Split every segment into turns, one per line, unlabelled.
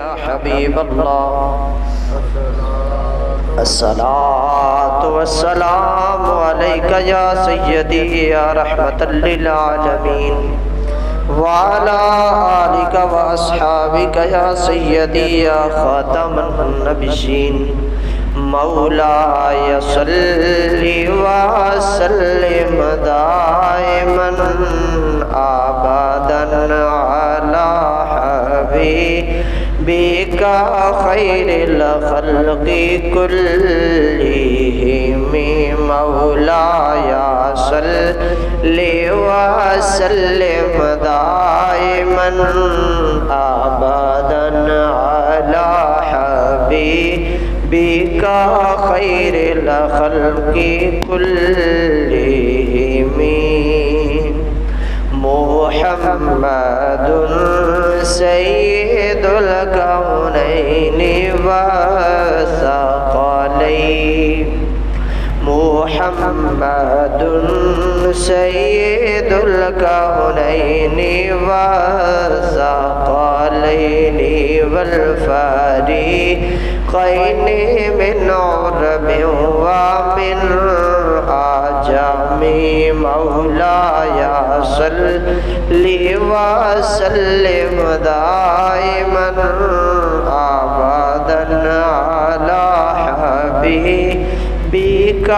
یا حبیب اللہ الصلاة والسلام علیک یا سیدی یا رحمت للعالمین وعلی آلک واصحابک یا سیدی یا خاتم النبیین مولاي صل وسلم دائما ابدا على حبيبك خير الخلق كلهم مولاي صل وسلم دائما ابدا على حبيبك خير الخلق كلهم محمد سيد الكونين والثقلين محمد سيد الكونين والثقلين والفريقين من عرب ومن عجم مولاي صل وسلم دائما ابدا على حبيبك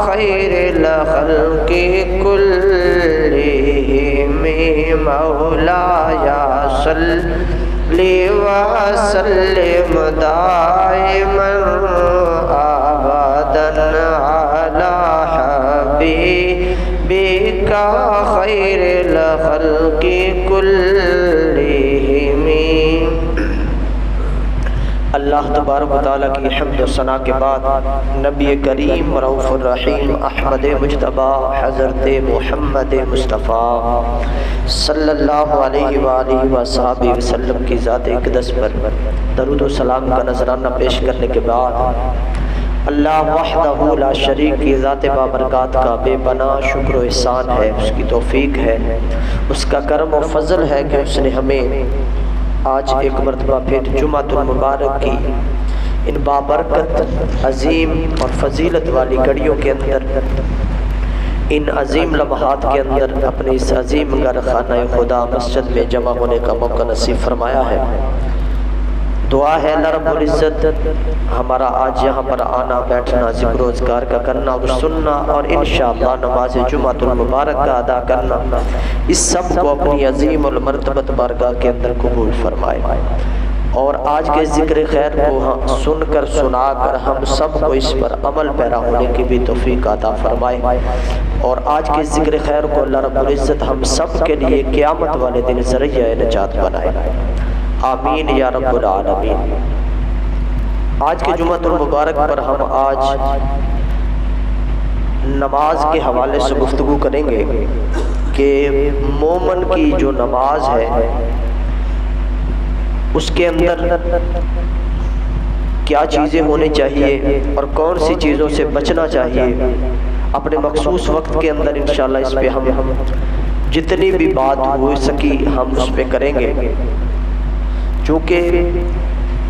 خير الخلق كلهم مولاي صل وسلم دائما ابدا على حبيبك خير الخلق كلهم. اللہ تبارک و تعالیٰ کی حمد و ثنا کے بعد نبی کریم رؤوف الرحیم احمد مجتبیٰ حضرت محمد مصطفیٰ صلی اللہ علیہ وآلہ وصحبہ وسلم کی ذات اقدس پر درود و سلام کا نذرانہ پیش کرنے کے بعد اللہ وحدہ لا شریک کی ذات بابرکات کا بے پناہ شکر و احسان ہے، اس کی توفیق ہے، اس کا کرم و فضل ہے کہ اس نے ہمیں آج ایک مرتبہ پھر جمعۃ المبارک کی ان بابرکت عظیم اور فضیلت والی گھڑیوں کے اندر، ان عظیم لمحات کے اندر اپنے اس عظیم گھر خانہ خدا مسجد میں جمع ہونے کا موقع نصیب فرمایا ہے. دعا ہے اللہ رب العزت ہمارا آج یہاں پر آنا بیٹھنا ذکر و اذکار کا کرنا اور سننا اور انشاءاللہ نماز جمعۃ المبارک کا ادا کرنا، اس سب کو اپنی عظیم المرتبت بارگاہ کے اندر قبول فرمائے، اور آج کے ذکر خیر کو سن کر سنا کر ہم سب کو اس پر عمل پیرا ہونے کی بھی توفیق عطا فرمائے، اور آج کے ذکر خیر کو اللہ رب العزت ہم سب کے لیے قیامت والے دن ذریعہ نجات بنائے، آمین یا رب العالمین. آج کے جمعۃ المبارک پر ہم آج نماز کے حوالے سے گفتگو کریں گے کہ مومن کی جو نماز ہے اس کے اندر کیا چیزیں ہونی چاہیے اور کون سی چیزوں سے بچنا چاہیے. اپنے مخصوص وقت کے اندر انشاءاللہ اس پہ ہم جتنی بھی بات ہو سکی ہم اس پہ کریں گے، چونکہ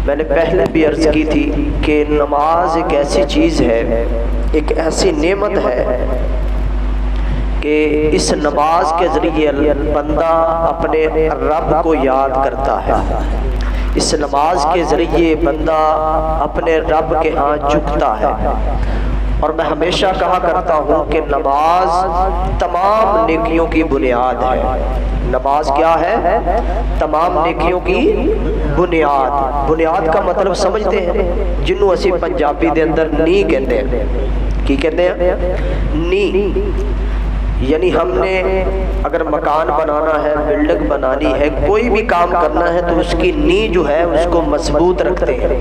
میں نے پہلے بھی عرض کی تھی کہ نماز ایک ایسی چیز ہے، ایک ایسی نعمت ہے کہ اس نماز کے ذریعے بندہ اپنے رب کو یاد کرتا ہے، اس نماز کے ذریعے بندہ اپنے رب کے ہاں جھکتا ہے. اور میں ہمیشہ کہا کرتا ہوں کہ نماز تمام نیکیوں کی بنیاد ہے. نماز کیا ہے؟ تمام نیکیوں کی بنیاد. بنیاد کا مطلب سمجھتے ہیں جنوں اسی پنجابی دے اندر نی کہتے ہیں. کی کہتے ہیں؟ نی. یعنی ہم نے اگر مکان بنانا ہے، بلڈنگ بنانی ہے، کوئی بھی کام کرنا ہے تو اس کی نی جو ہے اس کو مضبوط رکھتے ہیں.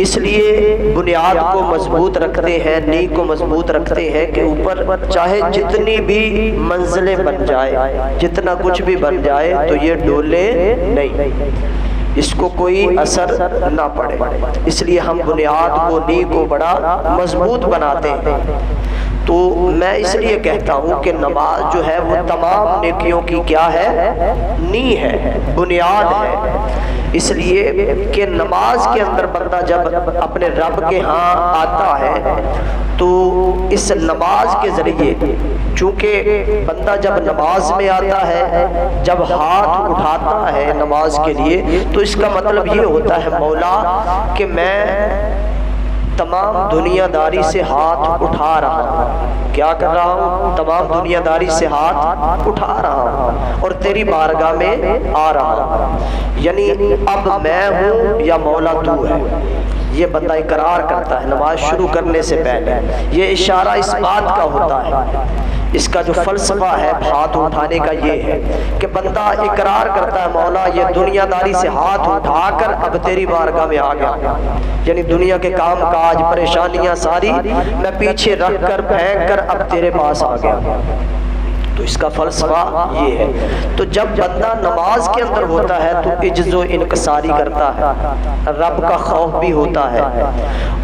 اس لیے بنیاد کو مضبوط رکھتے ہیں، نی کو مضبوط رکھتے ہیں کہ اوپر چاہے جتنی بھی منزلیں بن جائے، جتنا کچھ بھی بن جائے تو یہ ڈولے نہیں، اس کو کوئی اثر نہ پڑے. اس لیے ہم بنیاد کو، نی کو بڑا مضبوط بناتے ہیں. تو میں اس لیے کہتا ہوں کہ نماز جو ہے وہ تمام نیکیوں کی کیا ہے؟ نی ہے، بنیاد ہے۔ اس لیے کہ نماز کے اندر بندہ جب اپنے رب کے ہاں آتا ہے تو اس نماز کے ذریعے، چونکہ بندہ جب نماز میں آتا ہے، جب ہاتھ اٹھاتا ہے نماز کے لیے، تو اس کا مطلب یہ ہوتا ہے مولا کہ میں تمام دنیا داری سے ہاتھ اٹھا رہا ہوں۔ کیا کر رہا ہوں؟ تمام دنیا داری سے ہاتھ اٹھا رہا ہوں اور تیری بارگاہ میں آ رہا ہوں، یعنی اب میں ہوں یا مولا تو ہے۔ یہ بندہ اقرار کرتا ہے نماز شروع کرنے سے پہلے۔ یہ اشارہ اس بات کا ہوتا ہے، اس کا جو فلسفہ ہے ہاتھ اٹھانے کا یہ ہے کہ بندہ اقرار کرتا ہے مولا یہ دنیا داری سے ہاتھ اٹھا کر اب تیری بارگاہ میں آ گیا، یعنی دنیا کے کام کاج پریشانیاں ساری میں پیچھے رکھ کر پھینک کر اب تیرے پاس آ گیا۔ تو اس کا فلسفہ یہ ہے۔ تو جب بندہ نماز کے اندر ہوتا ہے تو عجز و انکساری کرتا ہے، رب کا خوف بھی ہوتا ہے،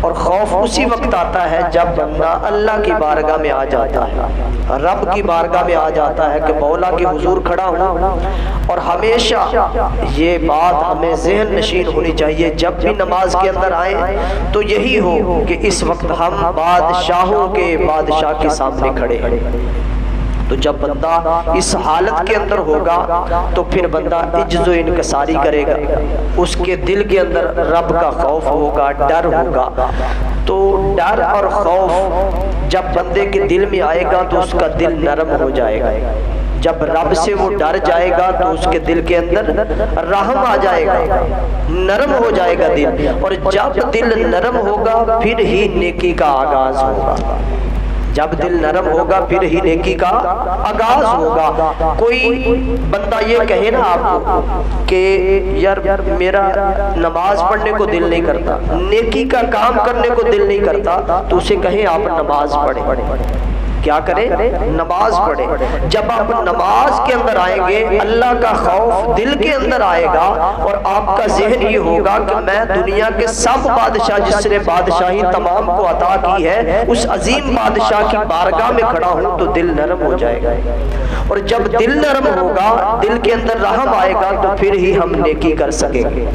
اور خوف اسی وقت آتا ہے جب بندہ اللہ کی بارگاہ میں آ جاتا ہے، رب کی بارگاہ میں آ جاتا ہے کہ مولا کے حضور کھڑا ہوں۔ اور ہمیشہ یہ بات ہمیں ذہن نشین ہونی چاہیے جب بھی نماز کے اندر آئیں تو یہی ہو کہ اس وقت ہم بادشاہوں کے بادشاہ کے سامنے کھڑے ہیں۔ تو جب بندہ اس حالت کے اندر ہوگا تو پھر بندہ عجز و انکساری کرے گا، اس کے دل کے اندر رب کا خوف ہوگا، ڈر ہوگا۔ تو ڈر اور خوف جب بندے کے دل میں آئے گا تو اس کا دل نرم ہو جائے گا۔ جب رب سے وہ ڈر جائے گا تو اس کے دل کے اندر رحم آ جائے گا، نرم ہو جائے گا دل، اور جب دل نرم ہوگا پھر ہی نیکی کا آغاز ہوگا۔ جب دل نرم ہوگا پھر ہی نیکی کا آغاز ہوگا۔ کوئی بندہ یہ کہے نا آپ کو کہ یار میرا نماز پڑھنے کو دل نہیں کرتا، نیکی کا کام کرنے کو دل نہیں کرتا، تو اسے کہیں آپ نماز پڑھیں۔ کیا کریں؟ نماز پڑھیں۔ جب آپ نماز کے اندر آئیں گے اللہ کا خوف دل کے اندر آئے گا، اور آپ کا ذہن یہ ہوگا کہ میں دنیا کے سب بادشاہ جس نے بادشاہی تمام کو عطا کی ہے اس عظیم بادشاہ کی بارگاہ میں کھڑا ہوں، تو دل نرم ہو جائے گا۔ اور جب دل نرم ہوگا، دل کے اندر رحم آئے گا، تو پھر ہی ہم نیکی کر سکیں گے۔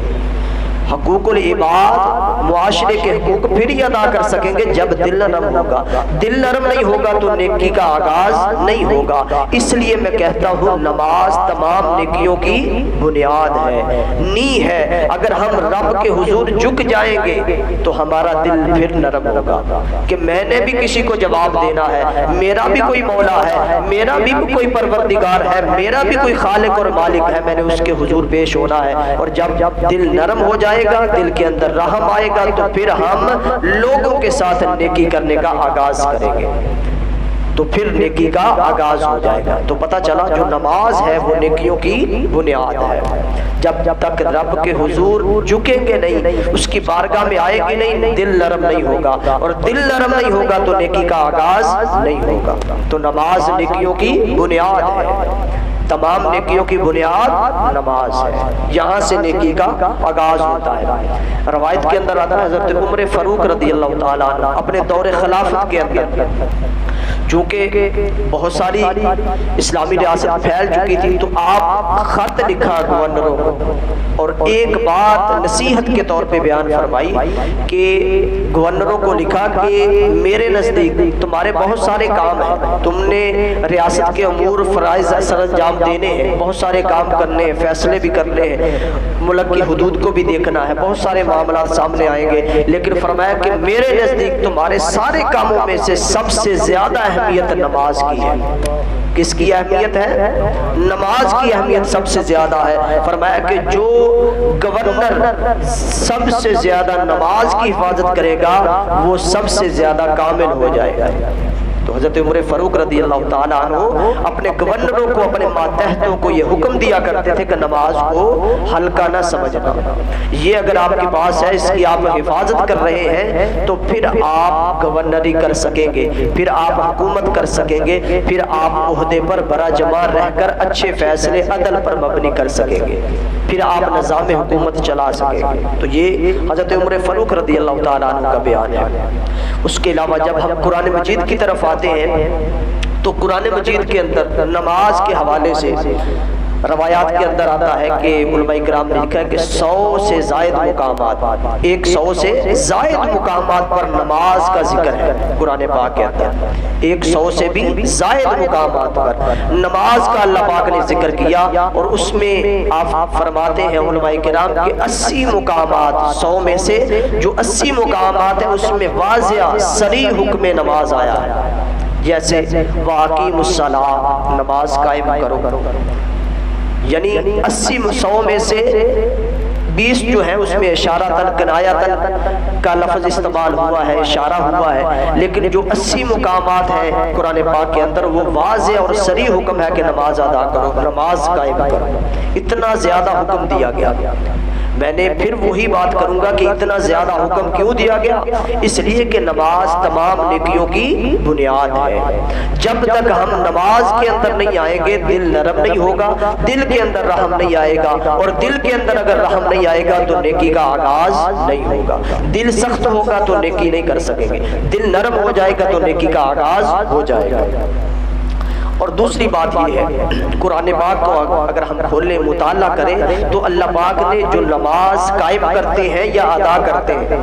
حقوق العباد، معاشرے کے حقوق پھر ہی ادا کر سکیں گے جب دل نرم ہوگا۔ دل نرم نہیں ہوگا تو نیکی کا آغاز نہیں ہوگا۔ اس لیے میں کہتا ہوں نماز تمام نیکیوں کی بنیاد ہے، نی ہے۔ اگر ہم رب کے حضور جھک جائیں گے تو ہمارا دل پھر نرم ہوگا کہ میں نے بھی کسی کو جواب دینا ہے، میرا بھی کوئی مولا ہے، میرا بھی کوئی پروردگار ہے، میرا بھی کوئی خالق اور مالک ہے، میں نے اس کے حضور پیش ہونا ہے۔ اور جب دل نرم ہو جائے گا، دل کے اندر رحم آئے گا، تو پھر ہم لوگوں کے ساتھ نیکی کرنے کا آغاز کریں گے، تو پھر نیکی کا آغاز ہو جائے گا۔ تو پتہ چلا جو نماز ہے وہ نیکیوں کی بنیاد ہے۔ جب تک رب کے حضور جھکیں گے نہیں، اس کی بارگاہ میں آئے گی نہیں، دل نرم نہیں ہوگا، اور دل نرم نہیں ہوگا تو نیکی کا آغاز نہیں ہوگا۔ تو نماز نیکیوں کی بنیاد ہے، تمام نیکیوں کی بنیاد نماز ہے، یہاں سے نیکی کا آغاز ہوتا ہے۔ روایت کے اندر آتا ہے حضرت عمر فاروق رضی اللہ تعالیٰ عنہ اپنے دور خلافت کے اندر، چونکہ بہت ساری اسلامی ریاست پھیل چکی تھی، تو آپ خط لکھا گورنروں کو، اور ایک بات نصیحت کے طور پہ بیان فرمائی کہ گورنروں کو لکھا کہ میرے نزدیک تمہارے بہت سارے کام ہیں، تم نے ریاست کے امور فرائض سر انجام دینے ہیں، بہت سارے کام کرنے ہیں، فیصلے بھی کرنے ہیں، ملک کی حدود کو بھی دیکھنا ہے، بہت سارے معاملات سامنے آئیں گے، لیکن فرمایا کہ میرے نزدیک تمہارے سارے کاموں میں سے سب سے زیادہ اہمیت نماز کی ہے۔ کس کی اہمیت ہے؟ نماز کی اہمیت سب سے زیادہ ہے۔ فرمایا کہ جو گورنر سب سے زیادہ نماز کی حفاظت کرے گا وہ سب سے زیادہ کامل ہو جائے گا۔ تو حضرت عمر فاروق رضی اللہ تعالیٰ عنہ اپنے گورنروں کو، اپنے ماتحتوں کو یہ حکم دیا کرتے تھے کہ نماز کو ہلکا نہ سمجھنا، یہ اگر آپ کے پاس ہے، اس کی آپ حفاظت کر رہے ہیں تو پھر آپ گورنری کر سکیں گے، پھر آپ حکومت کر سکیں گے، پھر آپ عہدے پر برا جمع رہ کر اچھے فیصلے عدل پر مبنی کر سکیں گے، پھر آپ نظام حکومت چلا سکیں گے۔ تو یہ حضرت عمر فاروق رضی اللہ تعالیٰ عنہ کا بیان ہے۔ اس کے علاوہ جب ہم قرآن مجید کی طرف آتے فرماتے ہیں تو قرآن مجید کے اندر نماز کے حوالے سے روایات کے اندر آتا ہے کہ علماء کرام نے لکھا ہے کہ 100 سے زائد مقامات 100 سے زائد مقامات پر نماز کا ذکر ہے قرآن پاک کے اندر 100 سے بھی زائد مقامات پر نماز کا اللہ پاک نے ذکر کیا اور اس میں آپ فرماتے ہیں علماء کرام کہ 80 مقامات 100 میں سے جو 80 مقامات ہیں اس میں واضح صریح حکم نماز آیا ہے، جیسے وَأَقِیمُوا الصَّلَاةَ نماز قائم کرو، یعنی 100 میں سے 20 جو ہے اس میں اشارہ تن کنایتن کا لفظ استعمال ہوا ہے، اشارہ ہوا ہے، لیکن جو 80 مقامات ہیں قرآن پاک کے اندر وہ واضح اور صریح حکم ہے کہ نماز ادا کرو، نماز قائم کرو۔ اتنا زیادہ حکم دیا گیا۔ میں نے پھر وہی بات کروں گا کہ اتنا زیادہ حکم کیوں دیا گیا؟ اس لیے کہ نماز تمام نیکیوں کی بنیاد ہے۔ جب تک ہم نماز کے اندر نہیں آئیں گے دل نرم نہیں ہوگا، دل کے اندر رحم نہیں آئے گا، اور دل کے اندر اگر رحم نہیں آئے گا تو نیکی کا آغاز نہیں ہوگا۔ دل سخت ہوگا تو نیکی نہیں کر سکیں گے، دل نرم ہو جائے گا تو نیکی کا آغاز ہو جائے گا۔ اور دوسری بات یہ ہے قرآن پاک کو اگر ہم کھولیں مطالعہ کریں تو اللہ پاک نے جو نماز قائم کرتے ہیں یا ادا کرتے ہیں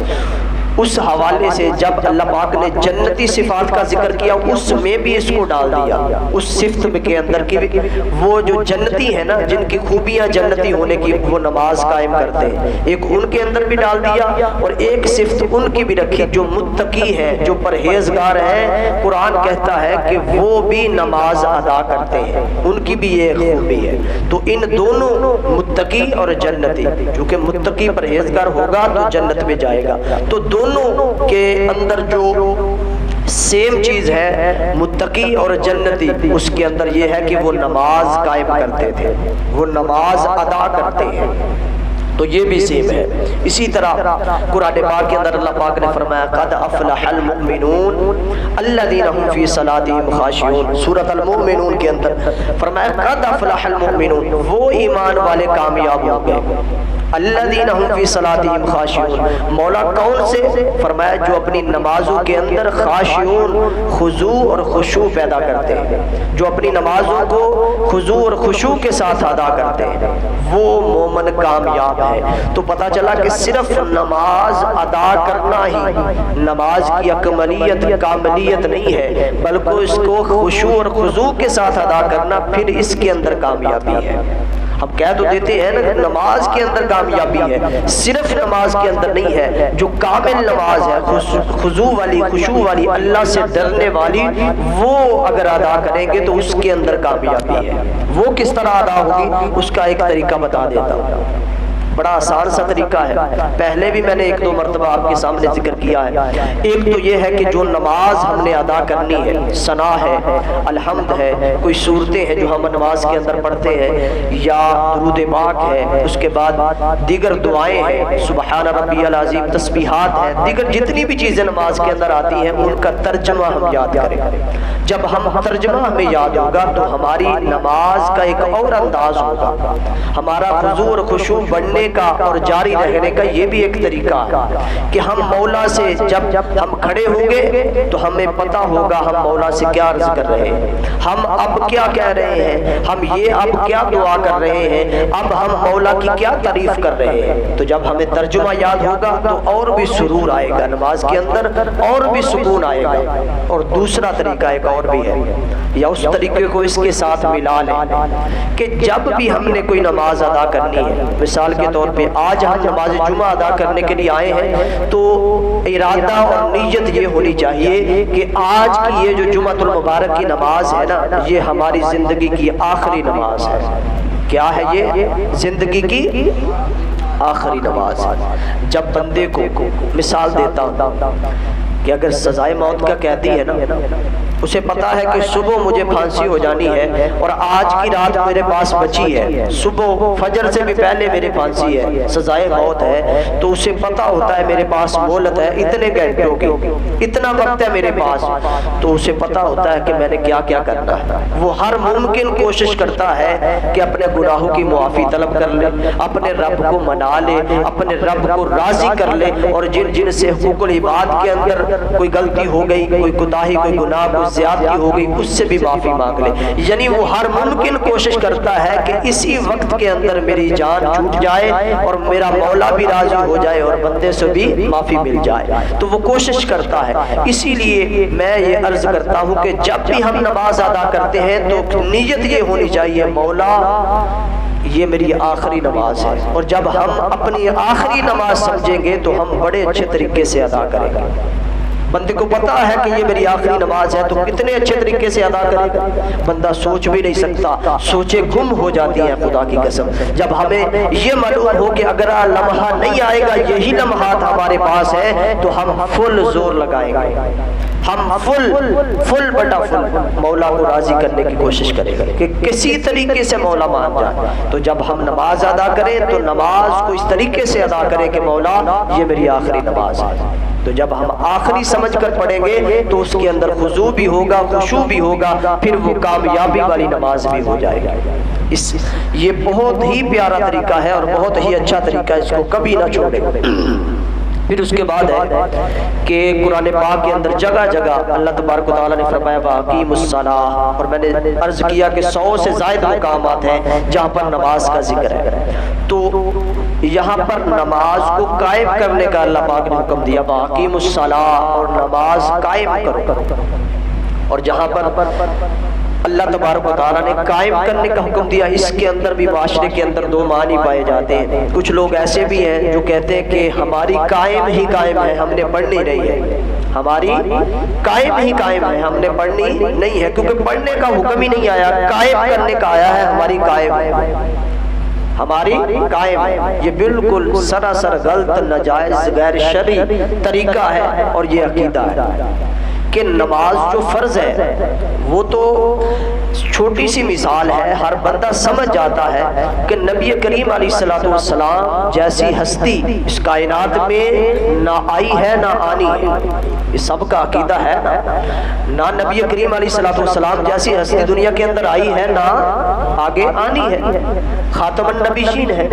اس حوالے سے جب اللہ پاک نے جنتی صفات کا ذکر کیا اس میں بھی اس کو ڈال دیا، اس صفت کے اندر کی وہ جو جنتی ہے نا جن کی خوبیاں جنتی ہونے کی وہ نماز قائم کرتے ہیں، ایک ان کے اندر بھی ڈال دیا اور ایک صفت ان کی بھی رکھی جو متقی ہے، جو پرہیزگار ہے۔ قرآن کہتا ہے کہ وہ بھی نماز ادا کرتے ہیں، ان کی بھی یہ خوبی ہے۔ تو ان دونوں متقی اور جنتی، چونکہ متقی پرہیزگار ہوگا تو جنت میں جائے گا، تو دونوں کے اندر جو سیم چیز ہے متقی اور جنتی اس کے اندر یہ ہے کہ وہ نماز قائم کرتے تھے، وہ نماز ادا کرتے ہیں، تو یہ بھی سیم ہے۔ اسی طرح قرآن پاک کے اندر اللہ پاک نے فرمایا قد افلح المؤمنون الذین هم فی صلاتهم خاشعون، سورۃ المؤمنون کے اندر فرمایا قد افلح المؤمنون، وہ ایمان والے کامیاب ہوں گے، الذین هم فی صلاتهم خاشعون، مولا کون سے؟ فرمایا جو اپنی نمازوں کے اندر خاشعون خضوع اور خشوع پیدا کرتے ہیں، جو اپنی نمازوں کو خضوع اور خشوع کے ساتھ ادا کرتے ہیں وہ مومن کامیاب ہے۔ تو پتہ چلا کہ صرف نماز ادا کرنا ہی نماز کی اکملیت کاملیت نہیں ہے، بلکہ اس کو خشوع اور خضوع کے ساتھ ادا کرنا پھر اس کے اندر کامیابی ہے۔ ہم کہہ تو دیتے ہیں نا کہ نماز کے اندر کامیابی ہے، صرف نماز کے اندر نہیں ہے، جو کامل نماز ہے خضوع والی خشوع والی اللہ سے ڈرنے والی وہ اگر ادا کریں گے تو اس کے اندر کامیابی ہے۔ وہ کس طرح ادا ہوگی اس کا ایک طریقہ بتا دیتا ہوں، بڑا آسان سا طریقہ ہے، پہلے بھی میں نے 1-2 مرتبہ آپ کے سامنے ذکر کیا ہے۔ ایک تو یہ ہے کہ جو نماز ہم نے ادا کرنی ہے، ثنا ہے، الحمد ہے، کوئی صورتیں ہیں جو ہم نماز کے اندر پڑھتے ہیں، یا درود پاک ہے، اس کے بعد دیگر دعائیں ہیں، سبحان ربی العظیم، تسبیحات ہیں، دیگر جتنی بھی چیزیں نماز کے اندر آتی ہیں ان کا ترجمہ ہم یاد کریں۔ جب ہم ترجمہ ہمیں یاد ہوگا تو ہماری نماز کا ایک اور انداز ہوگا، ہمارا خضوع اور خشوع بڑھنے کا اور جاری رہنے کا یہ بھی ایک طریقہ ہے کہ ہم مولا سے جب ہم کھڑے ہوں گے تو ہمیں پتہ ہوگا ہم مولا سے کیا عرض کر رہے ہیں، ہم اب کیا کہہ رہے ہیں، ہم یہ اب کیا دعا کر رہے ہیں، اب ہم مولا کی کیا تعریف کر رہے ہیں۔ تو جب ہمیں ترجمہ یاد ہوگا تو اور بھی سرور آئے گا نماز کے اندر، اور بھی سکون آئے گا۔ اور دوسرا طریقہ ایک اور بھی ہے، یا اس طریقے کو اس کے ساتھ ملا لیں کہ جب بھی ہم نے کوئی نماز ادا کرنی ہے، مثال کے طور پہ آج ہم نماز جمعہ ادا کرنے کے لیے آئے ہیں تو ارادہ اور نیت یہ ہونی چاہیے کہ آج کی یہ جو جمعۃ المبارک کی نماز ہے نا یہ ہماری زندگی کی آخری نماز ہے۔ کیا ہے یہ؟ زندگی کی آخری نماز ہے۔ جب بندے کو مثال دیتا ہوں کہ اگر سزائے موت کا قیدی ہے نا، اسے پتا ہے کہ صبح مجھے پھانسی ہو جانی ہے اور آج کی رات میرے پاس بچی ہے، صبح فجر سے بھی پہلے میرے پھانسی ہے، سزائے موت ہے، تو اسے پتا ہوتا ہے میرے پاس مہلت ہے اتنے گھنٹوں کی، اتنا وقت ہے میرے پاس، تو اسے پتا ہوتا ہے کہ میں نے کیا کیا کرنا ہے۔ وہ ہر ممکن کوشش کرتا ہے کہ اپنے گناہوں کی معافی طلب کر لے، اپنے رب کو منا لے، اپنے رب کو راضی کر لے، اور جن جن سے حقوق العباد کے اندر کوئی غلطی ہو گئی، کوئی کوتاہی، کوئی گناہ، کوئی کچھ زیادتی ہو گئی اس سے بھی معافی مانگ لے. یعنی وہ ہر ممکن کوشش کرتا ہے کہ اسی وقت کے اندر میری جان چھوٹ جائے اور میرا مولا بھی راضی ہو جائے اور بندے سے بھی معافی مل جائے. تو وہ کوشش کرتا ہے. اسی لیے میں یہ عرض کرتا ہوں کہ جب بھی ہم نماز ادا کرتے ہیں تو نیت یہ ہونی چاہیے مولا یہ میری آخری نماز ہے. اور جب ہم اپنی آخری نماز سمجھیں گے تو ہم بڑے اچھے طریقے سے ادا کریں گے. بندے کو پتا ہے کہ یہ میری آخری نماز ہے تو کتنے اچھے طریقے سے ادا کرے گا. بندہ سوچ بھی نہیں سکتا, سوچے گم ہو جاتی ہیں خدا کی قسم. جب ہمیں یہ معلوم ہو کہ اگر لمحہ نہیں آئے گا یہی لمحات ہمارے پاس ہے تو ہم فل زور لگائیں گے, ہم فل بٹا فل مولا کو راضی کرنے کی کوشش کریں گے کہ کسی طریقے سے مولا مان جائے. تو جب ہم نماز ادا کریں تو نماز کو اس طریقے سے ادا کریں کہ مولا یہ میری آخری نماز ہے. تو جب ہم آخری سمجھ کر پڑھیں گے تو اس کے اندر خضوع بھی ہوگا, خشوع بھی ہوگا, پھر وہ کامیابی والی نماز بھی ہو جائے گی. یہ بہت ہی پیارا طریقہ ہے اور بہت ہی اچھا طریقہ ہے, اس کو کبھی نہ چھوڑیں. پھر اس کے بعد ہے کہ قرآن پاک کے اندر جگہ جگہ اللہ تبارک و تعالیٰ نے فرمایا وَأَقِیمُوا الصَّلَاةَ, اور میں نے عرض کیا کہ 100 سے زائد مقامات ہیں جہاں پر نماز کا ذکر ہے. تو یہاں پر نماز کو قائم کرنے کا اللہ پاک نے حکم دیا وَأَقِیمُوا الصَّلَاةَ, اور نماز قائم کرو. اور جہاں پر اللہ تبارک و تعالیٰ نے قائم کرنے کا حکم دیا اس کے اندر بھی معاشرے کے اندر دو معنی پائے جاتے ہیں. کچھ لوگ ایسے بھی ہیں جو کہتے ہیں کہ ہماری قائم ہی قائم ہے, ہم نے پڑھنی نہیں ہے. ہماری قائم ہی قائم ہے, ہم نے پڑھنی نہیں ہے, کیونکہ پڑھنے کا حکم ہی نہیں آیا, قائم کرنے کا آیا ہے. ہماری قائم ہے, ہماری قائم ہے. یہ بالکل سراسر غلط, ناجائز, غیر شرعی طریقہ ہے اور یہ عقیدہ ہے کہ نماز جو فرض ہے وہ تو چھوٹی سی مثال ہے, ہر بندہ سمجھ جاتا ہے کہ نبی کریم علیہ السلام جیسی ہستی اس کائنات میں نہ آئی ہے نہ آنی ہے. یہ سب کا عقیدہ ہے نہ نبی کریم علیہ السلام جیسی ہستی دنیا کے اندر آئی ہے نہ آگے آنی ہے, خاتم النبیین ہے.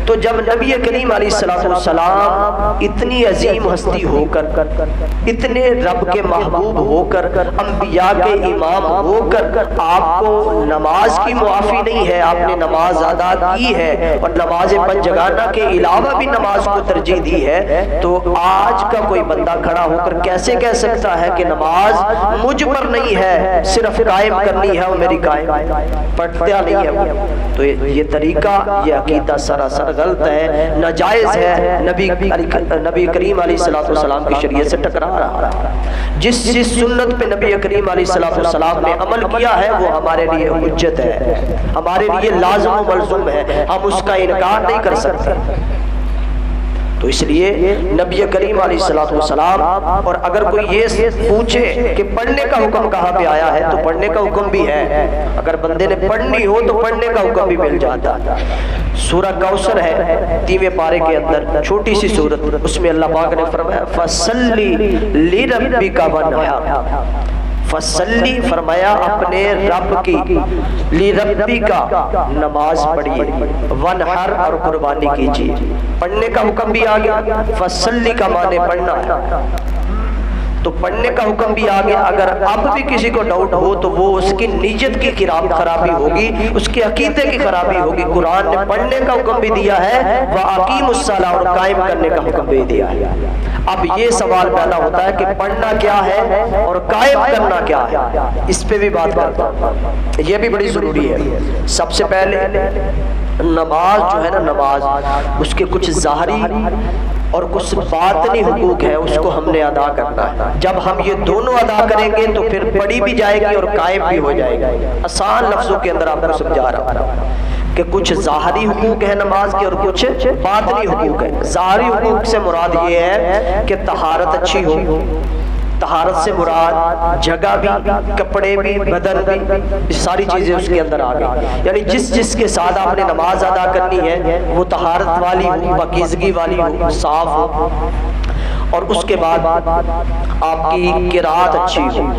تو جب نبی کریم علیہ السلام اتنی عظیم ہستی ہو کر, اتنے رب کے محبوب ہو کر, انبیاء کے امام ہو کر, آپ کو نماز کی معافی نہیں ہے, آپ نے نماز ادا کی ہے اور نماز پنجگانہ کے علاوہ بھی نماز کو ترجیح دی ہے, تو آج کا کوئی بندہ کھڑا ہو کر کیسے کہہ سکتا ہے کہ نماز مجھ پر نہیں ہے, صرف قائم کرنی ہے اور میری قائم پڑھتا نہیں ہے. تو یہ طریقہ, یہ عقیدہ سراسر غلط ہے, ناجائز ہے, نبی کریم علیہ السلام کی شریعت سے ٹکرا رہا ہے. جس سنت پہ نبی کریم علیہ السلام نے عمل کیا ہے وہ ہمارے لیے حجت ہے, ہمارے لیے لازم و ملزوم ہے, ہم اس کا انکار نہیں کر سکتے. تو اس لیے نبی کریم علیہ السلام, اور اگر کوئی یہ پوچھے کہ پڑھنے کا حکم کہاں پہ آیا ہے تو پڑھنے کا حکم بھی ہے, اگر بندے نے پڑھنی ہو تو پڑھنے کا حکم بھی مل جاتا. سورہ کوثر ہے 3ویں پارے کے اندر, چھوٹی سی سورت, اس میں اللہ پاک نے فرمایا فَصَلِّ لِرَبِّكَ وَانْحَرْ, فصلی فرمایا اپنے رب کی, لی ربی کا نماز پڑھیے, ونحر اور قربانی کیجیے. پڑھنے کا حکم بھی آ گیا, فصلی کا معنی پڑھنا ہے تو پڑھنے کا حکم بھی آ گیا. اگر اب بھی کسی کو ڈاؤٹ ہو تو وہ اس کی نیت کی خرابی ہوگی, اس کے عقیدے کی خرابی ہوگی. قرآن نے پڑھنے کا حکم بھی دیا ہے وَأَقِیمُوا الصَّلَاةَ, اور قائم کرنے کا حکم بھی دیا ہے. اب یہ سوال پیدا ہوتا ہے کہ پڑھنا کیا ہے اور قائم کرنا کیا ہے, اس پہ بھی بات کرتا ہوں, یہ بھی بڑی ضروری ہے. سب سے پہلے نماز جو ہے نا, نماز اس کے کچھ ظاہری اور کچھ باطنی حقوق ہیں, اس کو ہم نے ادا کرنا ہے. جب ہم یہ دونوں ادا کریں گے تو پھر پڑھی بھی جائے گی اور قائم بھی ہو جائے گی. آسان لفظوں کے اندر آپ کو سمجھا رہا ہوں کہ کچھ ظاہری حقوق ہیں نماز کے اور کچھ باطنی حقوق ہیں. ظاہری حقوق سے مراد یہ ہے کہ طہارت اچھی ہو, طہارت سے مراد جگہ بھی, کپڑے بھی, بدن بھی, ساری چیزیں اس کے اندر آ گئی. یعنی جس کے ساتھ آپ نے نماز ادا کرنی ہے وہ طہارت والی ہو, پاکیزگی والی ہو, صاف ہو, اور اس کے بعد آپ کی قرات اچھی ہو,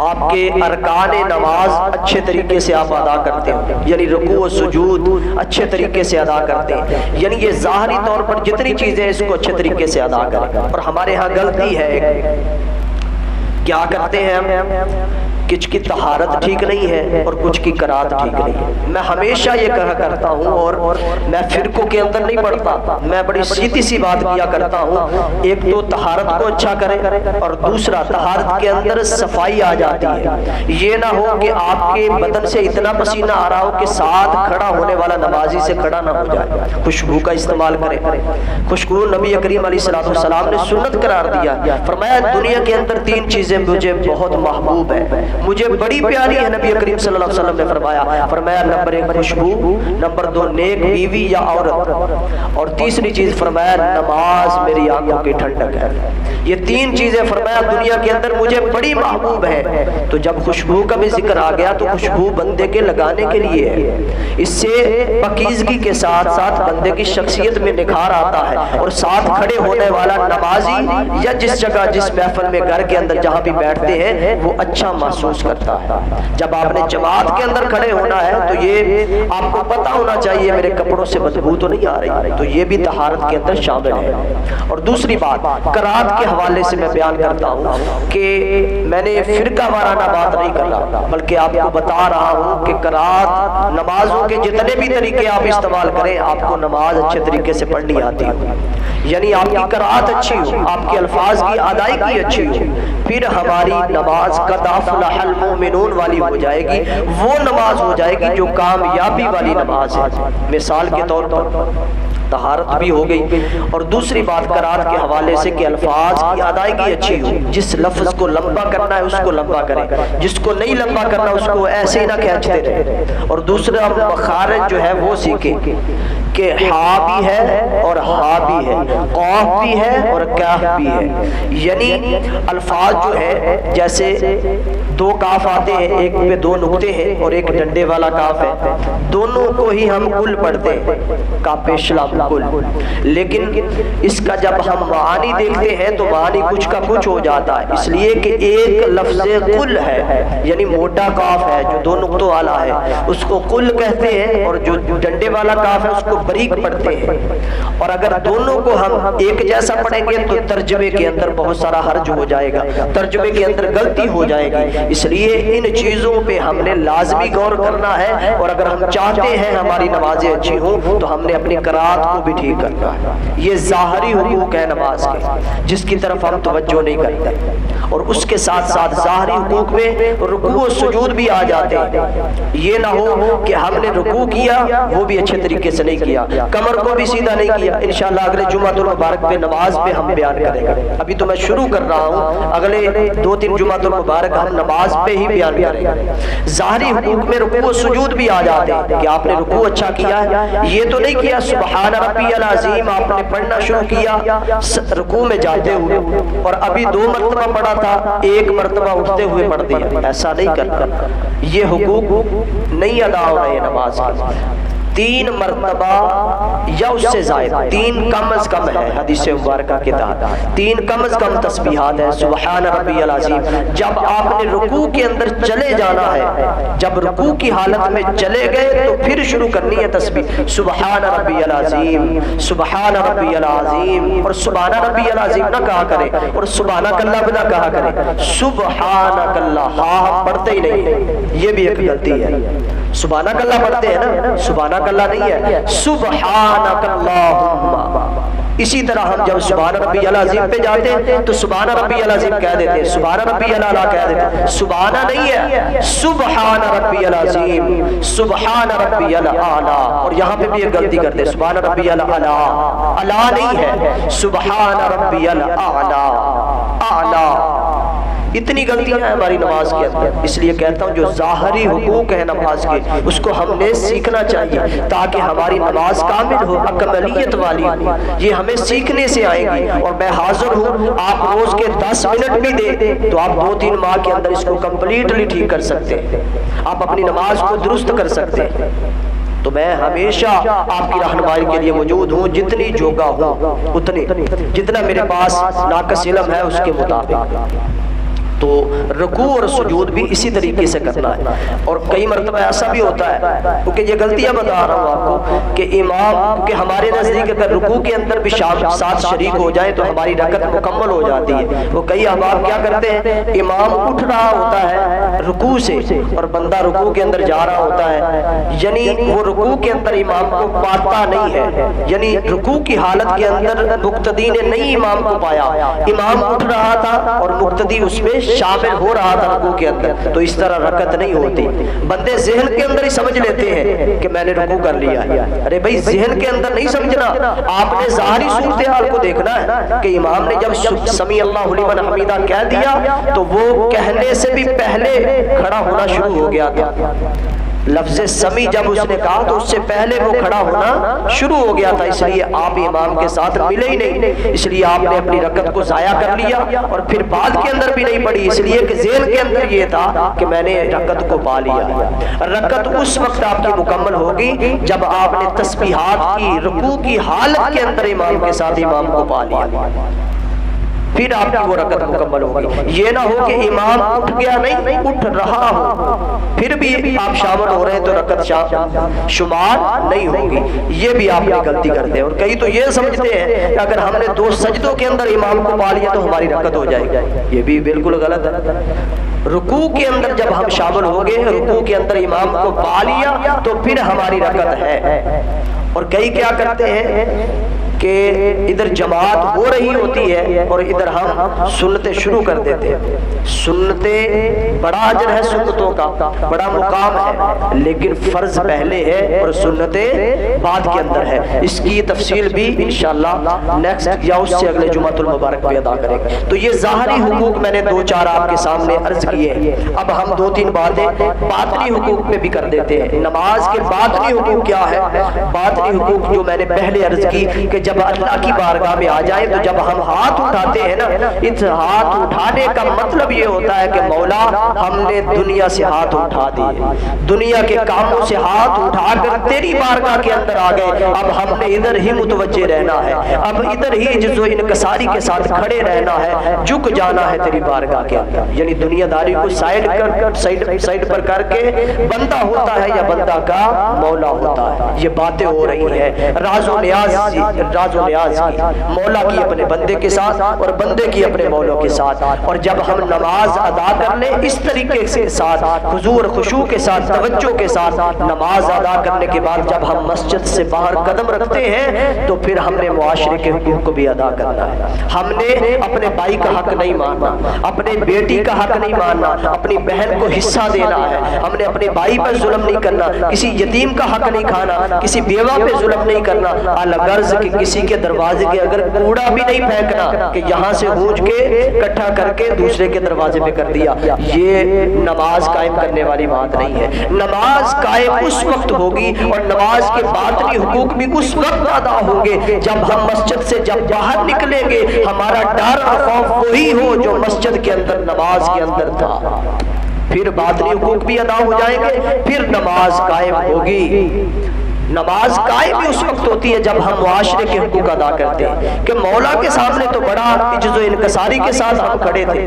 آپ کے ارکان نماز اچھے طریقے سے آپ ادا کرتے ہیں, یعنی رکوع و سجود اچھے طریقے سے ادا کرتے ہیں. یعنی یہ ظاہری طور پر جتنی چیزیں اس کو اچھے طریقے سے ادا کریں. اور ہمارے ہاں غلطی ہے کیا کرتے ہیں ہم؟ کچھ کی طہارت ٹھیک نہیں ہے اور کچھ کی قرات ٹھیک نہیں ہے۔ میں ہمیشہ یہ کہا کرتا ہوں، اور میں فرقوں کے اندر نہیں پڑھتا، میں بڑی سیدھی سی بات کیا کرتا ہوں، ایک تو طہارت کو اچھا کریں، اور دوسرا طہارت کے اندر صفائی آ جاتی ہے۔ یہ نہ ہو کہ آپ کے بدن سے اتنا پسینہ آ رہا ہو کہ ساتھ کھڑا ہونے والا نمازی سے کھڑا نہ ہو جائے۔ خوشبو کا استعمال کریں۔ خوشبو نبی کریم علیہ السلام نے سنت قرار دیا، فرمایا دنیا کے اندر 3 چیزیں مجھے بہت محبوب ہیں، مجھے بڑی پیاری ہے۔ نبی کریم صلی اللہ علیہ وسلم نے فرمایا نمبر 1 خوشبو، نمبر 2 نیک بیوی یا عورت، اور تیسری چیز فرمایا نماز میری آنکھوں کی ٹھنڈک ہے۔ یہ 3 چیزیں فرمایا دنیا کے اندر مجھے بڑی محبوب ہے۔ تو جب خوشبو کا بھی ذکر آ گیا تو خوشبو بندے کے لگانے کے لیے ہے، اس سے پاکیزگی کے ساتھ ساتھ بندے کی شخصیت میں نکھار آتا ہے، اور ساتھ کھڑے ہونے والا نمازی یا جس جگہ جس محفل میں گھر کے اندر جہاں بھی بیٹھتے ہیں وہ اچھا محسوس کرتا ہے۔ جب آپ نے جماعت کے اندر کھڑے ہونا ہے تو یہ آپ کو پتہ ہونا چاہیے میرے کپڑوں سے بدبو تو نہیں آ رہی، تو یہ بھی طہارت کے اندر شامل ہے۔ اور دوسری بات قرات کے حوالے سے میں بیان کرتا ہوں کہ میں نے فرقہ وارانہ بات نہیں کر رہا، بلکہ آپ کو بتا رہا ہوں کہ قرات نمازوں کے جتنے بھی طریقے آپ استعمال کریں آپ کو نماز اچھے طریقے سے پڑھنی آتی ہے، یعنی آپ کی قرات اچھی ہو، آپ کے الفاظ کی ادائیگی اچھی ہو، پھر ہماری نماز قد افلح المؤمنون والی ہو جائے گی، وہ نماز ہو جائے گی جو کامیابی والی نماز ہے۔ مثال کے طور پر طہارت بھی ہو گئی، اور دوسری بات قرات کے حوالے سے کہ الفاظ کی ادائیگی اچھی ہو، جس لفظ کو لمبا کرنا ہے اس کو لمبا کریں، جس کو نہیں لمبا کرنا اس کو ایسے ہی نہ کھینچتے رہیں، اور دوسرا مخارج جو ہے وہ سیکھیں کہ ہا بھی ہے اور ہا بھی ہے، قاف بھی ہے اور کاف بھی ہے، یعنی الفاظ جو ہے جیسے 2 کاف آتے ہیں، ایک پہ 2 نقطے ہیں اور ایک ڈنڈے والا کاف ہے، دونوں کو ہی ہم کل پڑھتے ہیں، کاپیشلا کل، لیکن اس کا جب ہم معانی دیکھتے ہیں تو معانی کچھ کا کچھ ہو جاتا ہے، اس لیے کہ ایک لفظ کل ہے، یعنی موٹا کاف ہے جو 2 نقطوں والا ہے اس کو کل کہتے ہیں، اور جو ڈنڈے والا کاف ہے اس کو بریک پڑھتے ہیں۔ اور اگر دونوں کو ہم ایک جیسا پڑھیں گے تو ترجمے کے اندر بہت سارا حرج ہو جائے گا، ترجمے کے اندر غلطی ہو جائے گی، اس لیے ان چیزوں پہ ہم نے لازمی غور کرنا ہے، اور اگر ہم چاہتے ہیں ہماری نمازیں اچھی ہوں تو ہم نے اپنی قرات کو بھی ٹھیک کرنا ہے۔ یہ ظاہری حقوق ہے نماز کے جس کی طرف ہم توجہ نہیں کرتے، اور اس کے ساتھ ساتھ ظاہری حقوق میں رکوع و سجود بھی آ جاتے ہیں۔ یہ نہ ہو کہ ہم نے رکوع کیا وہ بھی اچھے طریقے سے نہیں کیا، کمر کو بھی سیدھا نہیں کیا، انشاءاللہ اگلے جمعہ المبارک پہ نماز پہ ہم بیان کریں گے، ابھی تو میں شروع کر رہا ہوں، اگلے 2-3 جمعہ المبارک ہم نماز پہ ہی بیان کریں گے۔ ظاہری حقوق میں رکوع و سجود بھی آ جاتے ہیں کہ آپ نے رکوع اچھا کیا ہے، یہ تو نہیں کیا سبحان ربی العظیم آپ نے پڑھنا شروع کیا رکوع میں جاتے ہوئے اور ابھی 2 مرتبہ پڑھا تھا 1 مرتبہ اٹھتے ہوئے پڑھ دیا، ایسا نہیں کرنا، یہ حقوق نہیں ادا ہو رہے نماز کے۔ 3 مرتبہ یا اس سے زائد، 3 کم از کم ہے حدیث مبارکہ کے تحت، 3 کم از کم تسبیحات ہے سبحان ربی العظیم۔ جب آپ نے رکوع کے اندر چلے جانا ہے، جب رکوع کی حالت میں چلے گئے تو پھر شروع کرنی ہے تسبیح، سبحان ربی العظیم سبحان ربی العظیم، اور سبحان ربی العظیم نہ کہا کرے اور سبحانک اللہ بھی نہ کہا کرے، سبحانک اللہ، ہاں پڑھتے ہی نہیں، یہ بھی ایک غلطی ہے۔ سبحانک اللہ پڑھتے ہیں نا، سبحانک اللہ نہیں ہے، سبحانک اللہم۔ اسی طرح ہم جب سبحان ربی العظیم پہ جاتے ہیں تو سبحان ربی العظیم کہہ دیتے ہیں، سبحان ربی العلیٰ کہہ دیتے ہیں، سبحانہ نہیں ہے، سبحان ربی العظیم سبحان ربی العلیٰ، اور یہاں پہ بھی ایک غلطی کرتے ہیں، سبحان ربی العلیٰ، اعلیٰ نہیں ہے، سبحان ربی العلیٰ، اعلیٰ۔ اتنی غلطیاں ہیں ہماری نماز کے اندر، اس لیے کہتا ہوں جو ظاہری حقوق ہیں نماز کے اس کو ہم نے سیکھنا چاہیے تاکہ ہماری نماز کامل ہو، اکملیت والی ہو، یہ ہمیں سیکھنے سے آئے گی۔ اور میں حاضر ہوں، آپ روز کے 10 منٹ بھی دیں تو آپ 2-3 ماہ کے اندر اس کو کمپلیٹلی ٹھیک کر سکتے ہیں، آپ اپنی نماز کو درست کر سکتے ہیں۔ تو میں ہمیشہ آپ کی رہنمائی کے لیے موجود ہوں، جتنی جوگا ہوں اتنی، جتنا میرے پاس ناقص علم ہے اس کے مطابق۔ تو رکوع اور سجود بھی اسی طریقے سے کرنا ہے. اور کئی مرتبہ ایسا بھی ہوتا ہے, کیونکہ یہ غلطیاں بتا رہا ہوں آپ کو, کہ امام کے ہمارے نزدیک اگر رکوع کے اندر بھی ساتھ شریک ہو جائے تو ہماری رکعت مکمل ہو جاتی ہے. وہ کئی احباب کیا کرتے ہیں, امام اٹھ رہا ہوتا ہے رکوع سے اور بندہ رکوع کے اندر جا رہا ہوتا ہے, یعنی وہ رکوع کے اندر امام کو پاتا نہیں ہے, یعنی رکوع کی حالت کے اندر مقتدی نے نہیں امام کو پایا, امام اٹھ رہا تھا اور مقتدی اس میں شامل ہو رہا تھا رکوع کے اندر, تو اس طرح رکعت نہیں ہوتی. بندے ذہن کے اندر ہی سمجھ لیتے ہیں کہ میں نے رکوع کر لیا. ارے بھائی ذہن کے اندر نہیں سمجھنا, آپ نے ظاہری صورتحال کو دیکھنا ہے کہ امام نے جب سمیع اللہ لمن حمیدہ کہہ دیا تو وہ کہنے سے بھی پہلے کھڑا ہونا شروع ہو گیا تھا. لفظ سمیع جب اس نے کہا تو اس سے پہلے وہ کھڑا ہونا شروع ہو گیا تھا, اس لیے آپ امام کے ساتھ ملے ہی نہیں, اس لیے آپ نے اپنی رکعت کو ضائع کر لیا اور پھر بعد کے اندر بھی نہیں پڑھی, اس لیے کہ ذہن کے اندر یہ تھا کہ میں نے رکعت کو پا لیا. رکعت اس وقت آپ کی مکمل ہوگی جب آپ نے تسبیحات کی رکوع کی حالت کے اندر امام کے ساتھ امام کو پا لیا, پھر آپ کی وہ رکعت مکمل ہوگی. یہ نہ ہو کہ امام اٹھ گیا نہیں, اٹھ رہا ہو پھر بھی آپ شامل ہو رہے ہیں تو رکعت شمار نہیں ہوگی. یہ بھی آپ نے غلطی کرتے ہیں. اور کئی تو یہ سمجھتے ہیں کہ اگر ہم نے 2 سجدوں کے اندر امام کو پا لیا تو ہماری رکعت ہو جائے گی. یہ بھی بالکل غلط ہے. رکوع کے اندر جب ہم شامل ہو گئے, رکوع کے اندر امام کو پا لیا تو پھر ہماری رکعت ہے. اور کئی کیا کرتے ہیں کہ ادھر جماعت ہو رہی ہوتی ہے اور ادھر ہم سنتیں شروع کر دیتے ہیں. سنتیں بڑا اجر ہے, سنتوں کا بڑا مقام ہے, لیکن فرض پہلے ہے اور سنتیں بعد کے اندر ہے. اس کی تفصیل بھی انشاءاللہ نیکسٹ یا اس سے اگلے جمعۃ المبارک میں ادا کریں گے. تو یہ ظاہری حقوق میں نے 2-4 آپ کے سامنے عرض کیے ہیں. اب ہم 2-3 باتیں باطنی حقوق پہ بھی کر دیتے ہیں. نماز کے باطنی حقوق کیا ہے؟ باطنی حقوق جو میں نے پہلے عرض کی کہ جب اللہ کی بارگاہ میں آ جائیں تو جب ہم ہاتھ اٹھاتے ہیں نا, اس ہاتھ اٹھانے کا مطلب یہ ہوتا ہے کہ مولا ہم نے دنیا سے ہاتھ اٹھا دیے, دنیا کے کاموں سے ہاتھ اٹھا کر تیری بارگاہ کے اندر آ گئے. اب ہم نے ادھر ہی متوجہ رہنا ہے, اب ادھر ہی جز و انکساری کے ساتھ کھڑے رہنا ہے, جھک جانا ہے تیری بارگاہ کے اندر. یعنی دنیا داری کو سائیڈ پر کر کے بندہ ہوتا ہے یا بندہ کا مولا ہوتا ہے. یہ باتیں ہو رہی ہیں راز و نیاز کی, مولا کی اپنے بندے کے ساتھ اور بندے کی اپنے مولا کے ساتھ. اور جب ہم نماز ادا کر لیں اس طریقے سے ساتھ حضور خشوع کے ساتھ توجہ کے ساتھ نماز ادا کرنے کے بعد جب ہم مسجد سے باہر قدم رکھتے ہیں تو پھر ہم نے معاشرے کے حقوق کو بھی ادا کرنا ہے. ہم نے اپنے بھائی کا حق نہیں ماننا, اپنے بیٹی کا حق نہیں ماننا, اپنی بہن کو حصہ دینا ہے. ہم نے اپنے بھائی پر ظلم نہیں کرنا, کسی یتیم کا حق نہیں کھانا, کسی بیوہ پہ ظلم نہیں کرنا, الغرض کہ کسی کے دروازے کے اگر کوڑا بھی نہیں پھینکنا کہ یہاں سے ہونچ کے اکٹھا کر کے دوسرے کے دروازے پہ کر دیا. یہ نماز قائم کرنے والی بات نہیں ہے. نماز قائم اس وقت ہوگی اور نماز کے باطنی حقوق بھی اس وقت ادا ہوں گے جب ہم مسجد سے جب باہر نکلیں گے ہمارا ڈر اور خوف وہی ہو جو مسجد کے اندر نماز کے اندر تھا. پھر باطنی حقوق بھی ادا ہو جائیں گے, پھر نماز قائم ہوگی. نماز قائم بھی اس وقت ہوتی ہے جب ہم معاشرے کے حقوق ادا کرتے ہیں کہ مولا کے سامنے تو بڑا عجز و انکساری کے ساتھ ہم کھڑے تھے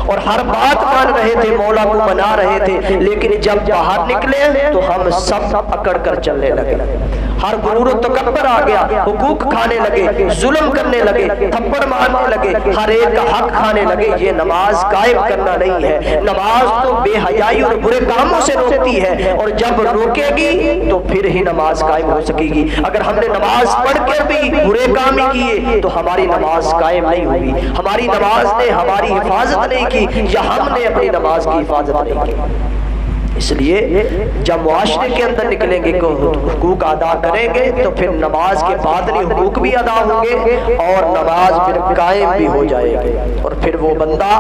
اور ہر بات مان رہے تھے, مولا کو منا رہے تھے, لیکن جب باہر نکلے تو ہم سب اکڑ کر چلنے لگے. ہر غرور و تکبر آ گیا, حقوق کھانے لگے, ظلم کرنے لگے, تھپڑ مارنے لگے, ہر ایک کا حق کھانے لگے. یہ نماز قائم کرنا نہیں ہے. نماز تو بے حیائی اور برے کاموں سے روکتی ہے اور جب روکے گی تو پھر ہی نماز قائم ہو سکے گی. اگر ہم نے نماز پڑھ کر بھی برے کام ہی کیے تو ہماری نماز قائم نہیں ہوگی. ہماری نماز نے ہماری حفاظت نہیں کی یا ہم نے اپنی نماز کی حفاظت نہیں کی. اس لیے جب معاشرے کے اندر نکلیں گے حقوق ادا کریں گے تو پھر نماز کے باطنی حقوق بھی ادا ہوں گے اور نماز پھر قائم بھی ہو جائے گی اور پھر وہ بندہ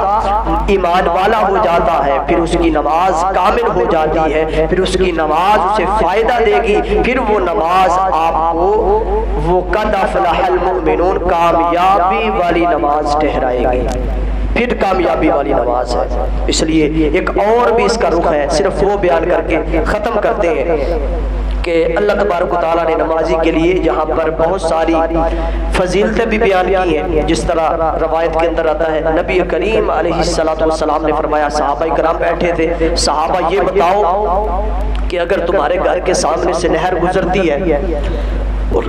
ایمان والا ہو جاتا ہے. پھر اس کی نماز کامل ہو جاتی ہے, پھر اس کی نماز اسے فائدہ دے گی. پھر وہ نماز آپ کو وہ قد افلح المؤمنون کامیابی والی نماز ٹھہرائے گی, پھر کامیابی والی نماز ہے. اس لیے ایک اور بھی اس کا رخ ہے, صرف وہ بیان کر کے ختم کرتے ہیں. کہ اللہ تبارک و تعالیٰ نے نمازی کے لیے یہاں پر بہت ساری فضیلتیں بھی بیان کی ہیں. جس طرح روایت کے اندر آتا ہے نبی کریم علیہ السلام نے فرمایا، صحابہ کرام بیٹھے تھے، صحابہ یہ بتاؤ کہ اگر تمہارے گھر کے سامنے سے نہر گزرتی ہے اور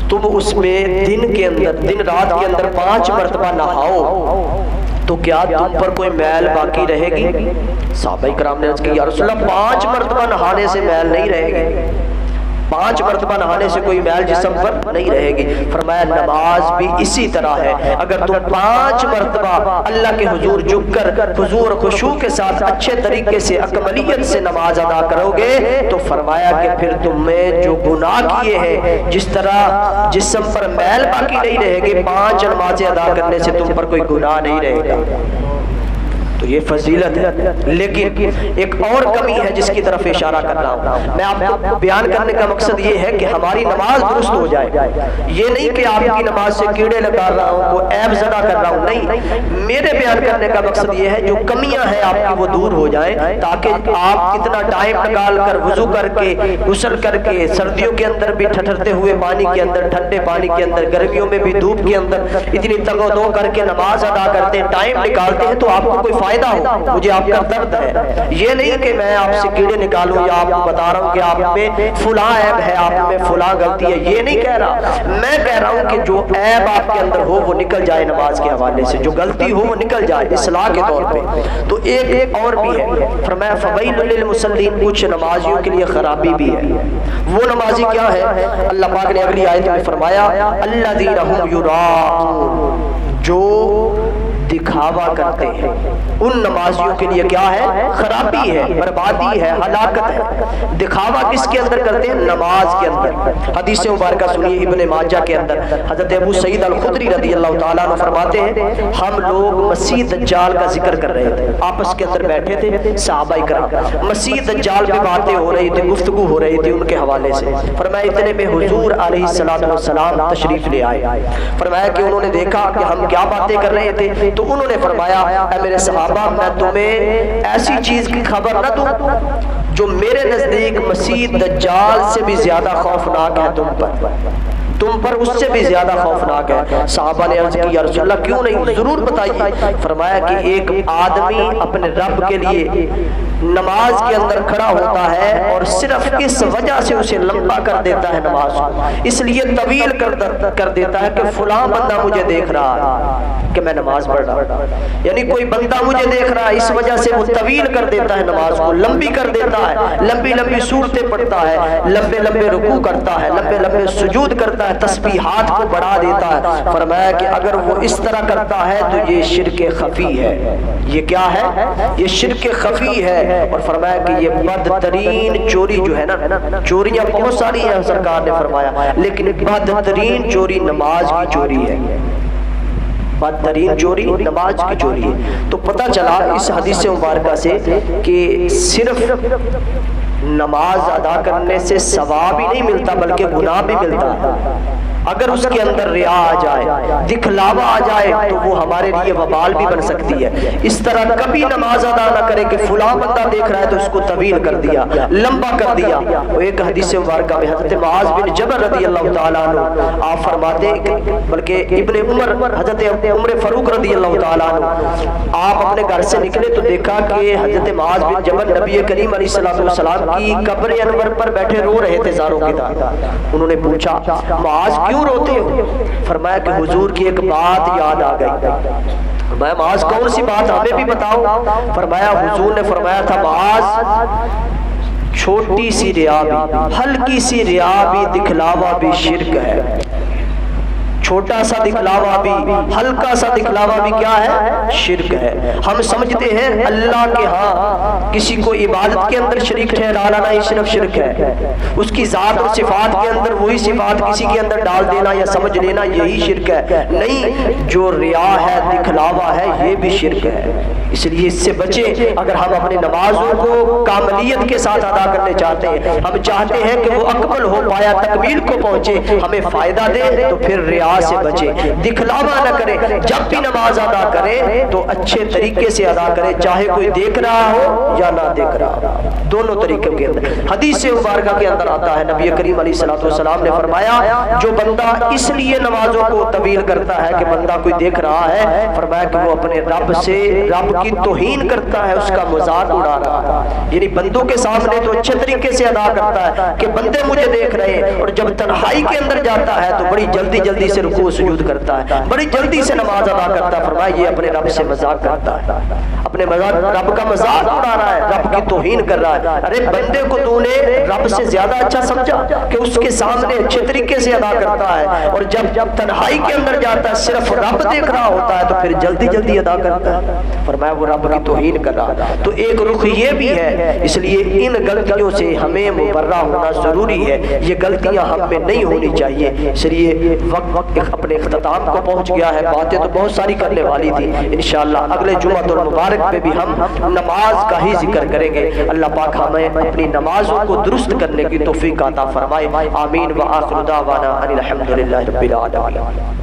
تم اس میں دن رات کے اندر 5 مرتبہ نہاؤ تو کیا تم پر کوئی میل باقی رہے گی؟ صحابہ کرام نے عرض کی یا رسول اللہ 5 مرتبہ نہانے سے میل نہیں رہے گی، 5 مرتبہ نہانے سے کوئی میل جسم پر نہیں رہے گی. فرمایا نماز بھی اسی طرح ہے، اگر تم 5 مرتبہ اللہ کے حضور جھک کر حضور و خشوع کے ساتھ اچھے طریقے سے اکملیت سے نماز ادا کرو گے تو فرمایا کہ پھر تم میں جو گناہ کیے ہیں، جس طرح جسم پر میل باقی نہیں رہے گی، 5 نمازیں ادا کرنے سے تم پر کوئی گناہ نہیں رہے گا. تو یہ فضیلت ہے. لیکن ایک اور کمی ہے جس کی طرف اشارہ کر رہا ہوں. میں آپ کو بیان کرنے کا مقصد یہ ہے کہ ہماری نماز درست ہو جائے. یہ نہیں کہ آپ کی نماز سے کیڑے لگا رہا ہوں، وہ عیب زدہ کر رہا ہوں، نہیں. میرے بیان کرنے کا مقصد یہ ہے جو کمیاں ہیں آپ کی وہ دور ہو جائیں، تاکہ آپ کتنا ٹائم نکال کر وضو کر کے غسل کر کے سردیوں کے اندر بھی ٹھٹرتے ہوئے پانی کے اندر، ٹھنڈے پانی کے اندر، گرمیوں میں بھی دھوپ کے اندر اتنی تگ و دو کر کے نماز ادا کرتے ہیں، ٹائم نکالتے ہیں، تو آپ کو کوئی فائدہ ہو. مجھے آپ کا درد ہے. یہ نہیں کہ میں آپ سے کیڑے نکالوں یا آپ کو بتا رہا ہوں کہ آپ میں فلاں عیب ہے، آپ میں فلاں غلطی ہے، یہ نہیں کہہ رہا. میں کہہ رہا ہوں کہ جو عیب آپ کے اندر ہو وہ نکل جائے نماز کے حوالے سے، جو غلطی ہو وہ نکل جائے اصلاح کے طور پہ. تو ایک اور بھی ہے، فرمایا فویل للمصلین، کچھ نمازیوں کے لیے خرابی بھی ہے. وہ نمازی کیا ہے؟ اللہ پاک نے اگلی آیت میں فرمایا الذین هم یراءون، جو دکھاوا کرتے ہیں. ان نمازیوں کے لیے کیا ہے؟ خرابی ہے، بربادی ہے، ہلاکت ہے. دکھاوا کس کے اندر کرتے ہیں؟ نماز کے اندر. حدیث مبارکہ سنیے ابن ماجہ کے اندر حضرت ابو سعید الخدری رضی اللہ تعالیٰ عنہ فرماتے ہیں ہم لوگ مسیح دجال کا ذکر کر رہے تھے، آپس کے اندر بیٹھے تھے صحابہ کرام، مسیح دجال پہ باتیں ہو رہی تھی، گفتگو ہو رہی تھی ان کے حوالے سے. فرمایا اتنے میں حضور علیہ السلام تشریف لے آئے. فرمایا کہ انہوں نے دیکھا کہ ہم کیا باتیں کر رہے تھے تو انہوں نے فرمایا اے میرے صحابہ، میں تمہیں ایسی چیز کی خبر نہ دوں جو میرے نزدیک مسیح دجال سے بھی زیادہ خوفناک ہے تم پر اس سے بھی زیادہ خوفناک ہے. صحابہ نے عرض کی یا رسول اللہ کیوں نہیں؟ ضرور بتائیے. فرمایا کہ ایک آدمی اپنے رب کے لیے نماز کے اندر کھڑا ہوتا ہے اور صرف اس وجہ سے اسے لمبا کر دیتا ہے، نماز کو اس لیے طویل کر دیتا ہے کہ فلاں بندہ مجھے دیکھ رہا ہے کہ میں نماز پڑھ رہا ہوں. یعنی کوئی بندہ مجھے دیکھ رہا ہے، اس وجہ سے وہ طویل کر دیتا ہے، نماز کو لمبی کر دیتا ہے، لمبی لمبی صورتیں پڑھتا ہے، لمبے لمبے رکوع کرتا ہے، لمبے لمبے سجود کرتا ہے، تسبیحات کو بڑھا دیتا ہے. فرمایا کہ اگر وہ اس طرح کرتا ہے تو یہ شرک خفی ہے. یہ کیا ہے؟ یہ شرک خفی ہے. اور فرمایا کہ یہ بدترین چوری جو ہے نا، چوریاں بہت ساری ہیں سرکار نے فرمایا، لیکن بدترین چوری نماز کی چوری ہے. بدترین چوری نماز کی چوری ہے. تو پتہ چلا اس حدیث مبارکہ سے کہ صرف نماز ادا کرنے سے ثواب ہی نہیں ملتا بلکہ گناہ بھی ملتا ہے. اگر اس کے اندر ریا آ جائے، دکھلاوا آ جائے تو وہ ہمارے لیے وبال بھی بن سکتی ہے. اس طرح کبھی نماز ادا نہ کرے کہ فلاں بندہ دیکھ رہا ہے تو اس کو طویل کر دیا، لمبا کر دیا. وہ ایک حدیث مبارکہ میں حضرت معاذ بن جبل رضی اللہ تعالیٰ عنہ آپ فرماتے ہیں، بلکہ ابن عمر حضرت عمر فاروق رضی اللہ تعالیٰ عنہ آپ اپنے گھر سے نکلے تو دیکھا کہ حضرت معاذ بن جبل نبی کریم علیہ السلام کی قبر انور پر بیٹھے رو رہے تھے زاروں کے ساتھ. انہوں نے پوچھا معاذ کیوں روتے ہو؟ فرمایا کہ حضور کی ایک بات یاد آ گئی. فرمایا معاذ کون سی بات؟ ہمیں بھی بتاؤ. فرمایا حضور نے فرمایا تھا معاذ چھوٹی سی ریا بھی، ہلکی سی ریا بھی، دکھلاوا بھی شرک ہے. چھوٹا سا دکھلاوا بھی، ہلکا سا دکھلاوا بھی کیا ہے؟ شرک ہے. ہم سمجھتے ہیں اللہ کے ہاں کسی کو عبادت کے اندر شریک ٹھہرانا نہیں صرف شرک ہے، اس کی ذات اور صفات کے اندر وہی صفات کسی کے اندر ڈال دینا یا سمجھ لینا یہی شرک ہے. نہیں، جو ریا ہے، دکھلاوا ہے، یہ بھی شرک ہے. اس لیے اس سے بچیں. اگر ہم اپنی نمازوں کو کاملیت کے ساتھ ادا کرنے چاہتے ہیں، ہم چاہتے ہیں کہ وہ اکمل ہو، پایا تکمیل کو پہنچے، ہمیں فائدہ دے، تو پھر ریا ریا سے بچے، دکھلاوا نہ کرے، جب بھی نماز ادا کرے تو اچھے طریقے سے ادا کرے، چاہے کوئی دیکھ رہا ہو یا نہ دیکھ رہا ہو، دونوں طریقے کے اندر۔ حدیث مبارکہ کے اندر آتا ہے، نبی کریم علیہ الصلوۃ والسلام نے فرمایا جو بندہ اس لیے نمازوں کو طویل کرتا ہے کہ بندہ کوئی دیکھ رہا ہے، فرمایا کہ وہ اپنے رب سے رب کی توہین کرتا ہے، اس کا مذاق اڑا رہا ہے، یعنی بندوں کے سامنے تو اچھے طریقے سے ادا کرتا ہے کہ بندے مجھے دیکھ رہے ہیں، اور جب تنہائی کے اندر جاتا ہے تو بڑی جلدی سے رکوع سجود کرتا ہے، بڑی جلدی سے نماز ادا کرتا ہے، فرمایا یہ اپنے رب سے مذاق کرتا ہے، اپنے رب کا مذاق اڑا رہا ہے، رب کی توہین کر رہا ہے۔ ارے بندے کو تو نے رب سے زیادہ اچھا سمجھا کہ اس کے سامنے اچھے طریقے سے ادا کرتا ہے، اور جب تنہائی کے اندر جاتا ہے صرف رب دیکھ رہا ہوتا ہے تو پھر جلدی ادا کرتا ہے، فرمایا وہ رب کی توہین کر رہا ہے۔ تو ایک رخ یہ بھی ہے، اس لیے ان غلطیوں سے ہمیں مبرہ ہونا ضروری ہے، یہ غلطیاں ہم میں نہیں ہونی چاہیے۔ اس لیے وقت اپنے اختتام کو پہنچ گیا ہے، باتیں تو بہت ساری کرنے والی تھی، انشاءاللہ اگلے جمعہ المبارک پہ بھی ہم نماز کا ہی ذکر کریں گے۔ اللہ پاک ہمیں اپنی نمازوں کو درست کرنے کی توفیق عطا فرمائے، آمین۔ وآخر دعوانا ان الحمدللہ رب العالمین۔